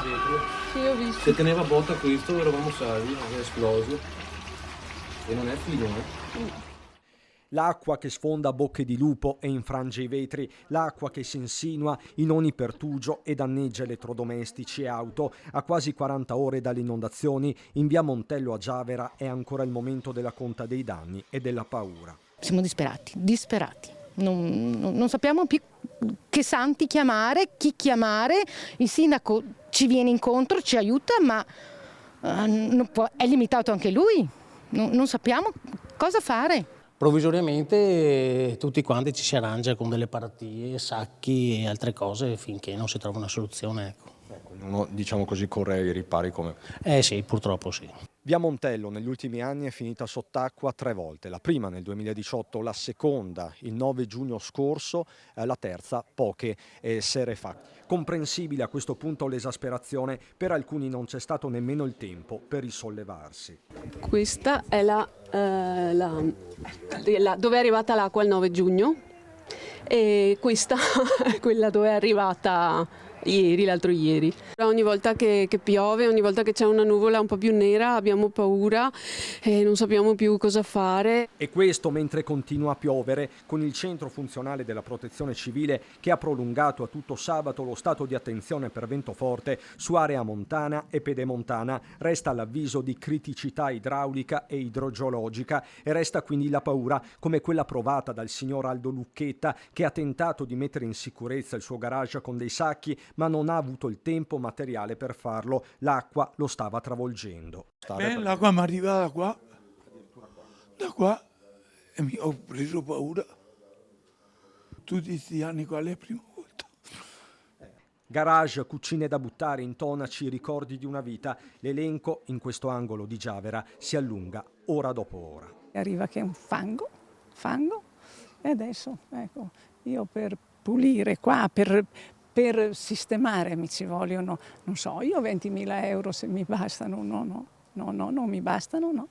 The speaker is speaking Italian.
vetro. Sì, ho visto. Se teneva botta questo eravamo salvi, è esploso. E non è filo, L'acqua che sfonda bocche di lupo e infrange i vetri, l'acqua che si insinua in ogni pertugio e danneggia elettrodomestici e auto. A quasi 40 ore dalle inondazioni, in via Montello a Giavera è ancora il momento della conta dei danni e della paura. Siamo disperati. Non sappiamo più che santi chiamare, chi chiamare. Il sindaco ci viene incontro, ci aiuta, ma è limitato anche lui. Non sappiamo cosa fare. Provvisoriamente tutti quanti ci si arrangia con delle paratie, sacchi e altre cose finché non si trova una soluzione. Ecco. Ognuno, diciamo così, corre ai ripari come... Sì, purtroppo sì. Via Montello negli ultimi anni è finita sott'acqua 3 volte, la prima nel 2018, la seconda il 9 giugno scorso, la terza poche sere fa. Comprensibile a questo punto l'esasperazione, per alcuni non c'è stato nemmeno il tempo per risollevarsi. Questa è dove è arrivata l'acqua il 9 giugno e questa è quella dove è arrivata l'altro ieri. Ogni volta che piove, ogni volta che c'è una nuvola un po' più nera abbiamo paura e non sappiamo più cosa fare. E questo mentre continua a piovere, con il centro funzionale della protezione civile che ha prolungato a tutto sabato lo stato di attenzione per vento forte su area montana e pedemontana. Resta l'avviso di criticità idraulica e idrogeologica e resta quindi la paura come quella provata dal signor Aldo Lucchetta, che ha tentato di mettere in sicurezza il suo garage con dei sacchi ma non ha avuto il tempo materiale per farlo. L'acqua lo stava travolgendo. L'acqua mi arriva da qua e mi ho preso paura. Tutti questi anni qua è la prima volta. Garage, cucine da buttare, intonaci, ricordi di una vita. L'elenco in questo angolo di Giavera si allunga ora dopo ora. Arriva che è un fango e adesso ecco, io per pulire qua, per sistemare mi ci vogliono, non so, io 20.000 euro se mi bastano, no, non mi bastano, no.